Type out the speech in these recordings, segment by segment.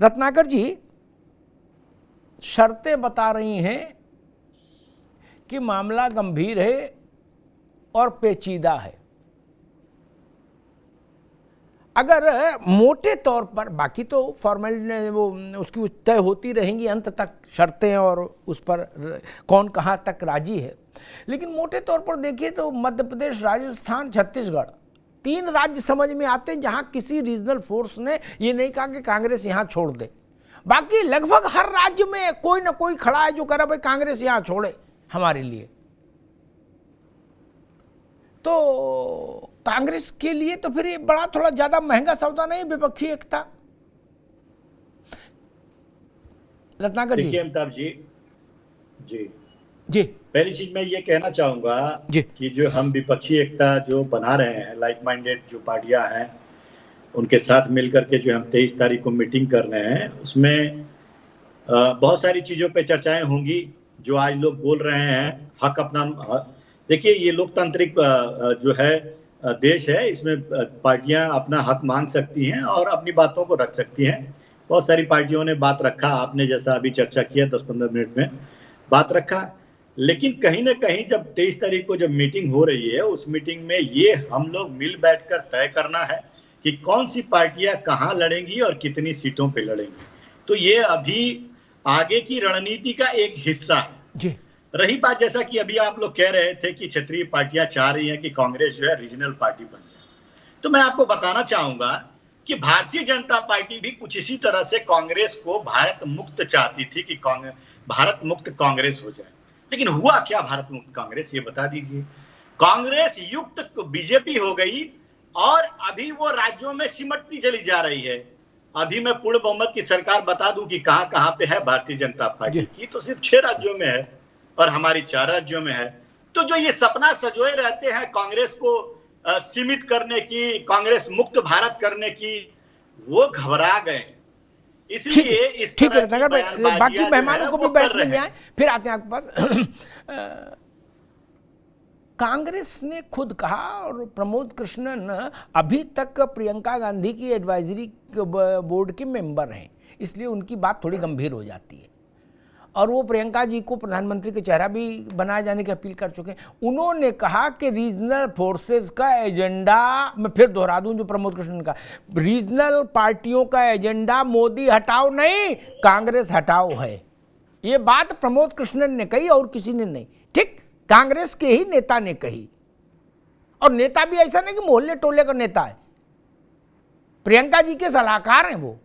रत्नाकर जी, शर्तें बता रही हैं कि मामला गंभीर है और पेचीदा है। अगर मोटे तौर पर, बाकी तो फॉर्मेल वो उसकी तय होती रहेंगी अंत तक शर्तें और उस पर कौन कहाँ तक राजी है, लेकिन मोटे तौर पर देखिए तो मध्य प्रदेश, राजस्थान, छत्तीसगढ़, 3 राज्य समझ में आते हैं जहाँ किसी रीजनल फोर्स ने ये नहीं कहा कि कांग्रेस यहाँ छोड़ दे। बाकी लगभग हर राज्य में कोई ना कोई खड़ा है जो कह रहा भाई कांग्रेस यहाँ छोड़े हमारे लिए। तो कांग्रेस के लिए तो फिर ये बड़ा थोड़ा ज्यादा महंगा सौदा नहीं विपक्षी एकता। रत्नाकर जी। देखिए अमिताभ जी, जी जी पहली चीज मैं ये कहना चाहूंगा कि जो हम विपक्षी एकता जो बना रहे हैं, लाइक माइंडेड जो पार्टियां हैं उनके साथ मिलकर के जो हम 23 तारीख को मीटिंग कर रहे हैं, उसमें बहुत सारी चीजों पे चर्चाएं होंगी जो आज लोग बोल रहे हैं। हक अपना, देखिए ये लोकतांत्रिक जो है देश है, इसमें पार्टियां अपना हक मांग सकती हैं और अपनी बातों को रख सकती हैं। बहुत सारी पार्टियों ने बात रखा, आपने जैसा अभी चर्चा किया 10-15 मिनट में बात रखा, लेकिन कहीं ना कहीं जब 23 तारीख को जब मीटिंग हो रही है, उस मीटिंग में ये हम लोग मिल बैठकर तय करना है कि कौन सी पार्टियां कहां लड़ेंगी और कितनी सीटों पे लड़ेंगी। तो ये अभी आगे की रणनीति का एक हिस्सा है जी। रही बात, जैसा कि अभी आप लोग कह रहे थे कि क्षेत्रीय पार्टियां चाह रही हैं कि कांग्रेस जो है रीजनल पार्टी बन जाए, तो मैं आपको बताना चाहूंगा कि भारतीय जनता पार्टी भी कुछ इसी तरह से कांग्रेस को भारत मुक्त चाहती थी कि भारत मुक्त कांग्रेस हो जाए। लेकिन हुआ क्या भारत मुक्त कांग्रेस, ये बता दीजिए। कांग्रेस युक्त बीजेपी हो गई और अभी वो राज्यों में सिमटती चली जा रही है। अभी मैं पूर्ण बहुमत की सरकार बता दूं कि कहां कहां पे है भारतीय जनता पार्टी की, तो सिर्फ 6 राज्यों में है और हमारी 4 राज्यों में है। तो जो ये सपना सजोए रहते हैं कांग्रेस को सीमित करने की, कांग्रेस मुक्त भारत करने की, वो घबरा गए। इसलिए इस ठीक है नगर भाई, बाकी मेहमानों को भी बहस में ले आए, फिर आते हैं आपके पास। कांग्रेस ने खुद कहा और प्रमोद कृष्णन अभी तक प्रियंका गांधी की एडवाइजरी बोर्ड के मेंबर हैं, इसलिए उनकी बात थोड़ी गंभीर हो जाती है और वो प्रियंका जी को प्रधानमंत्री का चेहरा भी बनाए जाने की अपील कर चुके हैं। उन्होंने कहा कि रीजनल फोर्सेस का एजेंडा, मैं फिर दोहरा दूं जो प्रमोद कृष्णन का, रीजनल पार्टियों का एजेंडा मोदी हटाओ नहीं, कांग्रेस हटाओ है। ये बात प्रमोद कृष्णन ने कही और किसी ने नहीं, ठीक कांग्रेस के ही नेता ने कही। और नेता भी ऐसा नहीं कि मोहल्ले टोले का नेता है, प्रियंका जी के सलाहकार हैं, वो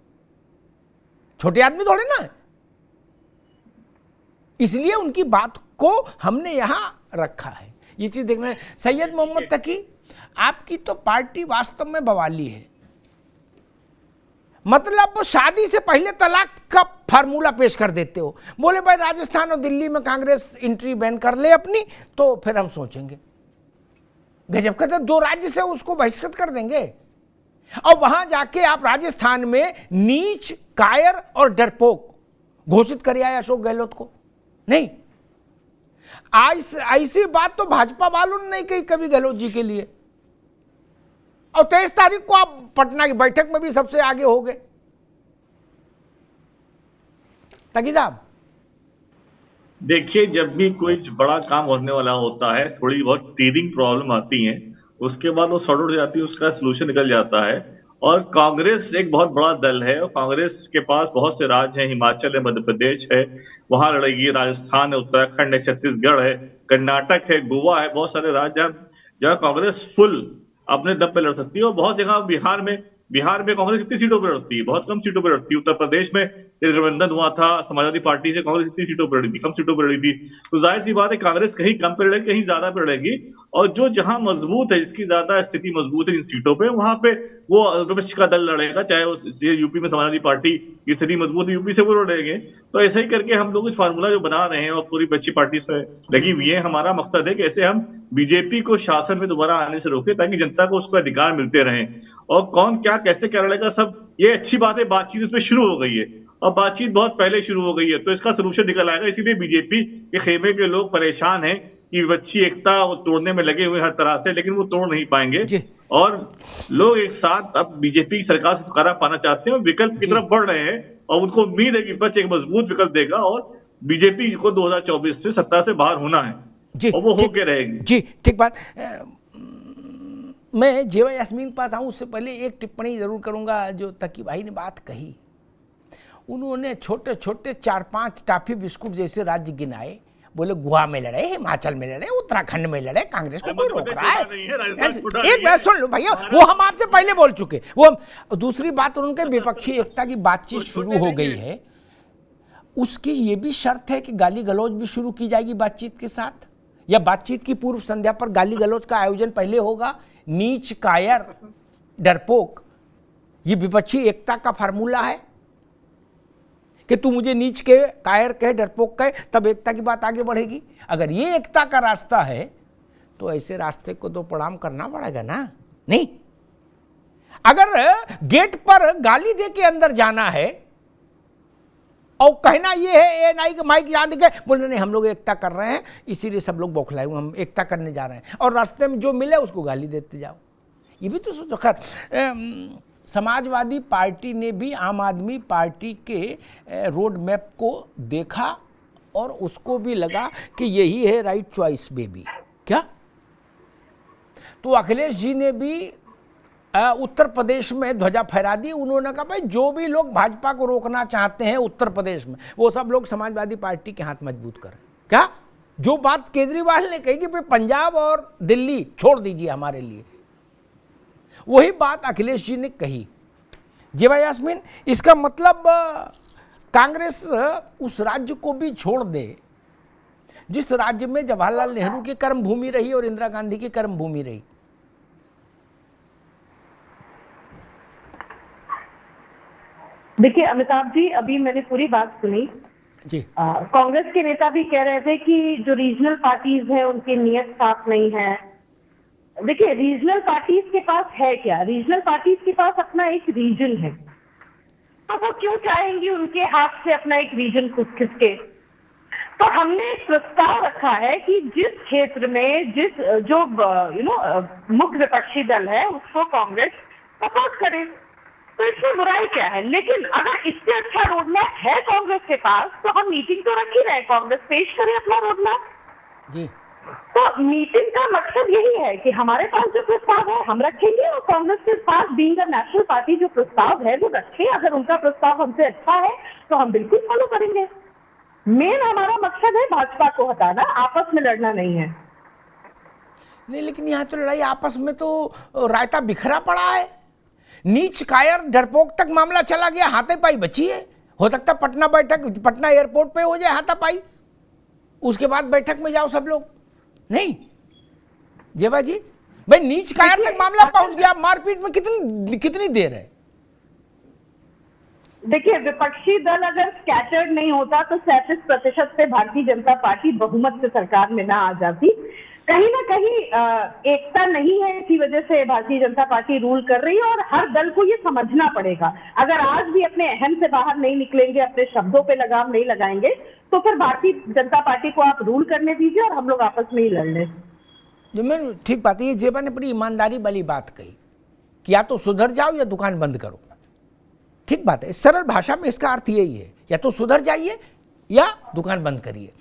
छोटे आदमी थोड़े ना है, इसलिए उनकी बात को हमने यहां रखा है। ये चीज देखना है। सैयद मोहम्मद तकी, आपकी तो पार्टी वास्तव में बवाली है, मतलब शादी से पहले तलाक का फार्मूला पेश कर देते हो। बोले भाई राजस्थान और दिल्ली में कांग्रेस एंट्री बैन कर ले अपनी, तो फिर हम सोचेंगे। गजब करते, 2 राज्य से उसको बहिष्कृत कर देंगे और वहां जाके आप राजस्थान में नीच, कायर और डरपोक घोषित कर आए अशोक गहलोत को। नहीं, आज ऐसी बात तो भाजपा वालों ने नहीं कही कभी गहलोत जी के लिए। और 23 तारीख को आप पटना की बैठक में भी सबसे आगे हो गए। तकी साहब देखिए, जब भी कोई बड़ा काम होने वाला होता है, थोड़ी बहुत टीरिंग प्रॉब्लम आती है, उसके बाद वो सॉर्ट आउट हो जाती है, उसका सोल्यूशन निकल जाता है। और कांग्रेस एक बहुत बड़ा दल है और कांग्रेस के पास बहुत से राज्य हैं, हिमाचल है, मध्य प्रदेश है, वहां लड़ेगी, राजस्थान है, उत्तराखंड है, छत्तीसगढ़ है, कर्नाटक है, गोवा है, बहुत सारे राज्य हैं जहाँ कांग्रेस फुल अपने दम पे लड़ सकती है। और बहुत जगह बिहार में कांग्रेस कितनी सीटों पर लड़ती है, बहुत कम सीटों पर लड़ती है। उत्तर प्रदेश में गठबंधन हुआ था समाजवादी पार्टी से, कांग्रेस कितनी सीटों पर लड़ी थी, कम सीटों पर लड़ी थी। तो जाहिर सी बात है कांग्रेस कहीं कम पे लड़ेगी, कहीं ज्यादा पे लड़ेगी। और जो जहां मजबूत है, जिसकी ज्यादा स्थिति मजबूत है इन सीटों पे, वहां पे वो विपक्ष का दल लड़ेगा। चाहे वो यूपी में समाजवादी पार्टी की स्थिति मजबूत है, यूपी से वो लड़ेंगे। तो ऐसे ही करके हम लोग इस फार्मूला जो बना रहे हैं और पूरी बच्ची पार्टी से लगी हुई है, हमारा मकसद है कि ऐसे हम बीजेपी को शासन में दोबारा आने से रोके, ताकि जनता को उसका अधिकार मिलते रहे। और कौन क्या कैसे क्या लड़ेगा, सब ये अच्छी बात है, बातचीत इसमें शुरू हो गई है और बातचीत बहुत पहले शुरू हो गई है, तो इसका सलूशन निकल आएगा। इसीलिए बीजेपी के खेमे के लोग परेशान हैं कि विपक्षी एकता वो तोड़ने में लगे हुए हर तरह से, लेकिन वो तोड़ नहीं पाएंगे। जी। और लोग एक साथ अब बीजेपी की सरकार से छुटकारा पाना चाहते हैं, विकल्प की तरफ बढ़ रहे हैं और उनको उम्मीद है कि विपक्ष एक मजबूत विकल्प देगा और बीजेपी को 2024 से सत्ता से बाहर होना है जी, और वो होके रहेगी। जी, ठीक बात। मैं जेवा यास्मीन के पास आऊँ उससे पहले एक टिप्पणी जरूर करूंगा। जो तकी भाई ने बात कही, उन्होंने छोटे छोटे 4-5 टाफी बिस्कुट जैसे राज्य गिनाए, बोले गोवा में लड़े, हिमाचल में लड़े, उत्तराखंड में लड़े, कांग्रेस को कोई रोक रहा है? एक बात सुन लो भैया, वो हम आपसे पहले बोल चुके। वो दूसरी बात, उनके विपक्षी एकता की बातचीत शुरू हो गई है, उसकी ये भी शर्त है कि गाली गलौज भी शुरू की जाएगी बातचीत के साथ, या बातचीत की पूर्व संध्या पर गाली गलौज का आयोजन पहले होगा? नीच, कायर, डरपोक, ये विपक्षी एकता का फार्मूला है कि तू मुझे नीच के, कायर कहे, डरपोक कहे, तब एकता की बात आगे बढ़ेगी। अगर ये एकता का रास्ता है तो ऐसे रास्ते को तो प्रणाम करना पड़ेगा ना। नहीं, अगर गेट पर गाली दे के अंदर जाना है और कहना ये है एएनआई के माइक याद के बोलने नहीं हम लोग एकता कर रहे हैं इसीलिए सब लोग बौखलाए हुए, हम एकता करने जा रहे हैं, और रास्ते में जो मिले उसको गाली देते जाओ, ये भी तो सोचो। खैर, समाजवादी पार्टी ने भी आम आदमी पार्टी के रोड मैप को देखा और उसको भी लगा कि यही है राइट चॉइस बेबी। क्या? तो अखिलेश जी ने भी उत्तर प्रदेश में ध्वजा फहरा दी। उन्होंने कहा भाई जो भी लोग भाजपा को रोकना चाहते हैं उत्तर प्रदेश में, वो सब लोग समाजवादी पार्टी के हाथ मजबूत करें। क्या? जो बात केजरीवाल ने कही कि भाई पंजाब और दिल्ली छोड़ दीजिए हमारे लिए, वही बात अखिलेश जी ने कही। जेवा यास्मीन, इसका मतलब कांग्रेस उस राज्य को भी छोड़ दे जिस राज्य में जवाहरलाल नेहरू की कर्म भूमि रही और इंदिरा गांधी की कर्म भूमि रही। देखिए अमिताभ जी, अभी मैंने पूरी बात सुनी जी। कांग्रेस के नेता भी कह रहे थे कि जो रीजनल पार्टीज हैं उनकी नीयत साफ नहीं है। देखिए रीजनल पार्टीज के पास है क्या? रीजनल पार्टीज के पास अपना एक रीजन है, तो वो क्यों चाहेंगी उनके हाथ से अपना एक रीजन खिसके? तो हमने एक प्रस्ताव रखा है कि जिस क्षेत्र में जो मुख्य विपक्षी दल है उसको कांग्रेस सपोर्ट करे, तो इसमें बुराई क्या है? लेकिन अगर इससे अच्छा रोडमैप है कांग्रेस के पास तो हम मीटिंग तो रख ही रहे, कांग्रेस पेश करे अपना रोडमैप जी। तो मीटिंग का मकसद यही है कि हमारे पास जो प्रस्ताव है हम रखेंगे और कांग्रेस के पास बीइंग अ नेशनल पार्टी जो प्रस्ताव है वो रखे। अगर उनका प्रस्ताव हमसे अच्छा है तो हम बिल्कुल फॉलो करेंगे। मेन हमारा मकसद है भाजपा को हटाना, आपस में लड़ना नहीं है। नहीं, लेकिन यहाँ तो लड़ाई आपस में तो रायता बिखरा पड़ा है। नीच, कायर, डरपोक तक मामला चला गया, हाथापाई बची है। हो सकता पटना एयरपोर्ट पे हो जाए हाथापाई, उसके बाद बैठक में जाओ सब लोग। नहीं जेबा जी, भाई नीच कायर तक मामला पहुंच गया, मारपीट में कितनी देर है? देखिए विपक्षी दल अगर स्कैटर्ड नहीं होता तो 37% से भारतीय जनता पार्टी बहुमत से सरकार में ना आ जाती। कहीं ना कहीं एकता नहीं है, इसी वजह से भारतीय जनता पार्टी रूल कर रही है और हर दल को ये समझना पड़ेगा। अगर आज भी अपने अहम से बाहर नहीं निकलेंगे, अपने शब्दों पे लगाम नहीं लगाएंगे, तो फिर भारतीय जनता पार्टी को आप रूल करने दीजिए और हम लोग आपस में ही लड़ लें। जो मैं ठीक बात है, ये जेबा ने बड़ी ईमानदारी वाली बात कही कि या तो सुधर जाओ या दुकान बंद करो। ठीक बात है, सरल भाषा में इसका अर्थ यही है, या तो सुधर जाइए या दुकान बंद करिए।